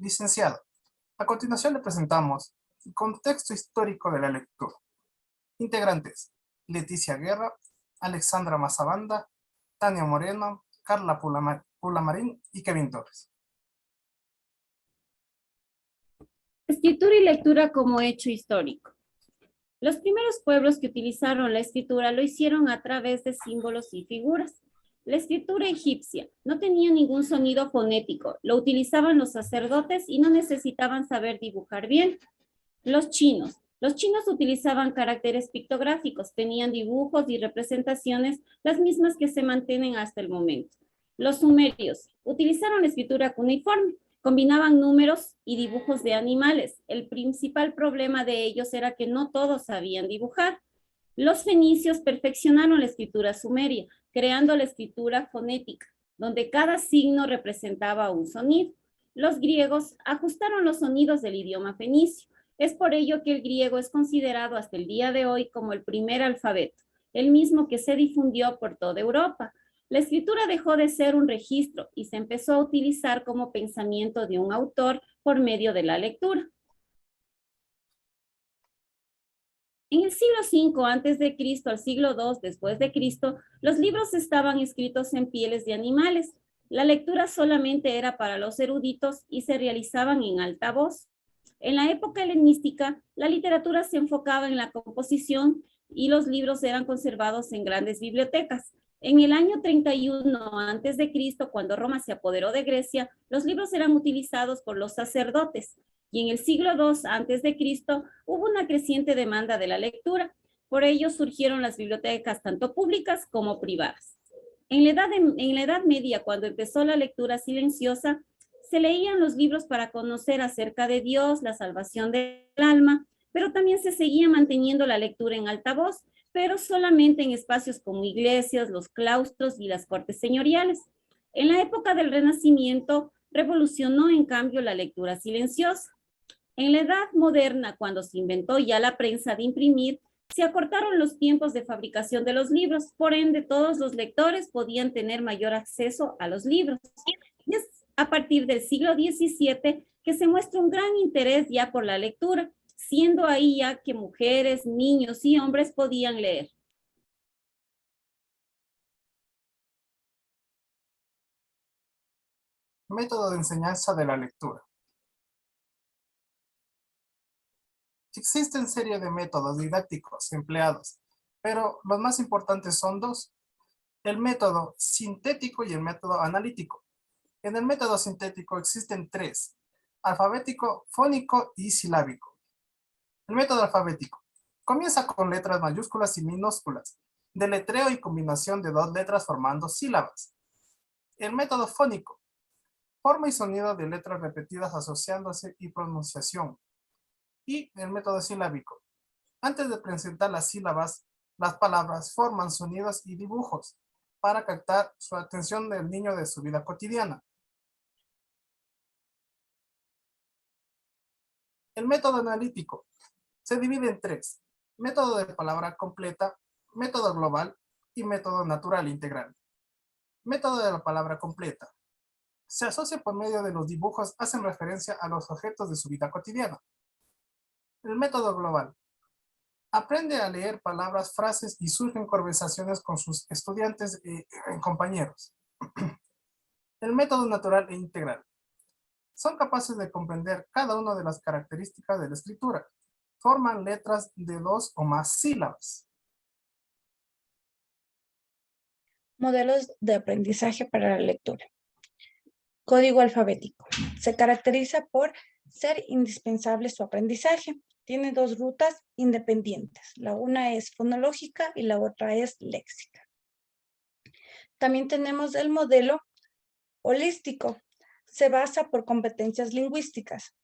Licenciado, a continuación le presentamos el contexto histórico de la lectura. Integrantes: Leticia Guerra, Alexandra Mazabanda, Tania Moreno, Carla Pulamarín y Kevin Torres. Escritura y lectura como hecho histórico. Los primeros pueblos que utilizaron la escritura lo hicieron a través de símbolos y figuras. La escritura egipcia no tenía ningún sonido fonético, lo utilizaban los sacerdotes y no necesitaban saber dibujar bien. Los chinos utilizaban caracteres pictográficos, tenían dibujos y representaciones, las mismas que se mantienen hasta el momento. Los sumerios utilizaron la escritura cuneiforme, combinaban números y dibujos de animales. El principal problema de ellos era que no todos sabían dibujar. Los fenicios perfeccionaron la escritura sumeria, creando la escritura fonética, donde cada signo representaba un sonido. Los griegos ajustaron los sonidos del idioma fenicio. Es por ello que el griego es considerado hasta el día de hoy como el primer alfabeto, el mismo que se difundió por toda Europa. La escritura dejó de ser un registro y se empezó a utilizar como pensamiento de un autor por medio de la lectura. En el siglo V a.C. al siglo II después de Cristo, los libros estaban escritos en pieles de animales. La lectura solamente era para los eruditos y se realizaban en alta voz. En la época helenística, la literatura se enfocaba en la composición y los libros eran conservados en grandes bibliotecas. En el año 31 a.C., cuando Roma se apoderó de Grecia, los libros eran utilizados por los sacerdotes. Y en el siglo II a.C. hubo una creciente demanda de la lectura. Por ello surgieron las bibliotecas tanto públicas como privadas. En la Edad Media, cuando empezó la lectura silenciosa, se leían los libros para conocer acerca de Dios, la salvación del alma, pero también se seguía manteniendo la lectura en alta voz, pero solamente en espacios como iglesias, los claustros y las cortes señoriales. En la época del Renacimiento, revolucionó en cambio la lectura silenciosa. En la Edad Moderna, cuando se inventó ya la prensa de imprimir, se acortaron los tiempos de fabricación de los libros, por ende todos los lectores podían tener mayor acceso a los libros. Y es a partir del siglo XVII que se muestra un gran interés ya por la lectura, siendo ahí ya que mujeres, niños y hombres podían leer. Método de enseñanza de la lectura. Existen serie de métodos didácticos empleados, pero los más importantes son dos: el método sintético y el método analítico. En el método sintético existen tres: alfabético, fónico y silábico. El método alfabético comienza con letras mayúsculas y minúsculas, deletreo y combinación de dos letras formando sílabas. El método fónico: forma y sonido de letras repetidas asociándose y pronunciación. Y el método silábico: antes de presentar las sílabas, las palabras forman sonidos y dibujos para captar su atención del niño de su vida cotidiana. El método analítico se divide en tres: método de palabra completa, método global y método natural integral. Método de la palabra completa. Se asocia por medio de los dibujos, hacen referencia a los objetos de su vida cotidiana. El método global. Aprende a leer palabras, frases y surgen conversaciones con sus estudiantes y compañeros. El método natural e integral. Son capaces de comprender cada una de las características de la escritura. Forman letras de dos o más sílabas. Modelos de aprendizaje para la lectura. Código alfabético. Se caracteriza por ser indispensable su aprendizaje. Tiene dos rutas independientes. La una es fonológica y la otra es léxica. También tenemos el modelo holístico. Se basa por competencias lingüísticas.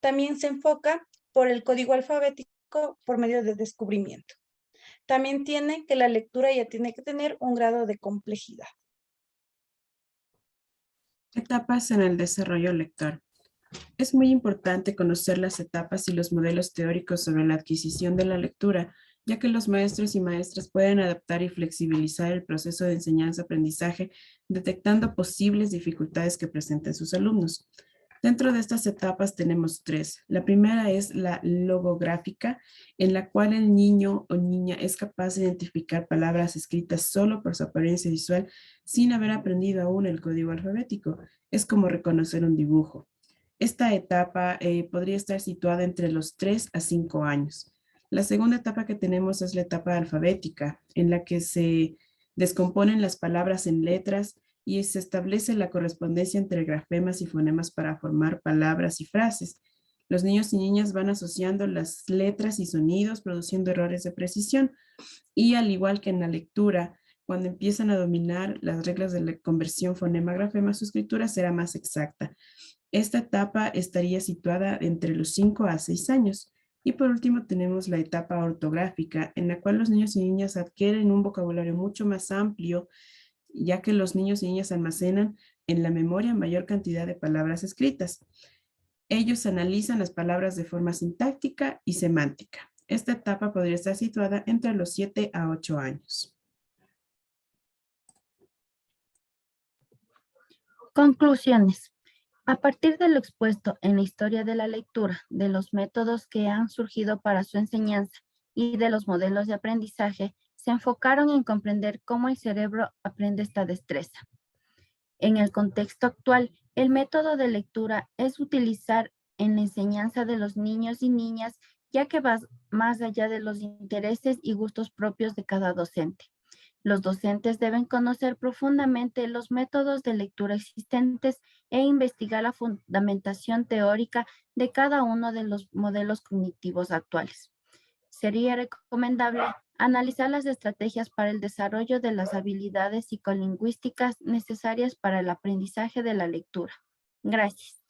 También se enfoca por el código alfabético por medio de descubrimiento. También tiene que la lectura ya tiene que tener un grado de complejidad. Etapas en el desarrollo lector. Es muy importante conocer las etapas y los modelos teóricos sobre la adquisición de la lectura, ya que los maestros y maestras pueden adaptar y flexibilizar el proceso de enseñanza-aprendizaje, detectando posibles dificultades que presenten sus alumnos. Dentro de estas etapas tenemos tres. La primera es la logográfica, en la cual el niño o niña es capaz de identificar palabras escritas solo por su apariencia visual sin haber aprendido aún el código alfabético. Es como reconocer un dibujo. Esta etapa podría estar situada entre los 3 a 5 años. La segunda etapa que tenemos es la etapa alfabética, en la que se descomponen las palabras en letras y se establece la correspondencia entre grafemas y fonemas para formar palabras y frases. Los niños y niñas van asociando las letras y sonidos, produciendo errores de precisión. Y al igual que en la lectura, cuando empiezan a dominar las reglas de la conversión fonema-grafema, su escritura será más exacta. Esta etapa estaría situada entre los 5 a 6 años. Y por último tenemos la etapa ortográfica, en la cual los niños y niñas adquieren un vocabulario mucho más amplio, ya que los niños y niñas almacenan en la memoria mayor cantidad de palabras escritas. Ellos analizan las palabras de forma sintáctica y semántica. Esta etapa podría estar situada entre los 7 a 8 años. Conclusiones. A partir de lo expuesto en la historia de la lectura, de los métodos que han surgido para su enseñanza y de los modelos de aprendizaje, se enfocaron en comprender cómo el cerebro aprende esta destreza. En el contexto actual, el método de lectura es utilizar en la enseñanza de los niños y niñas, ya que va más allá de los intereses y gustos propios de cada docente. Los docentes deben conocer profundamente los métodos de lectura existentes e investigar la fundamentación teórica de cada uno de los modelos cognitivos actuales. Sería recomendable analizar las estrategias para el desarrollo de las habilidades psicolingüísticas necesarias para el aprendizaje de la lectura. Gracias.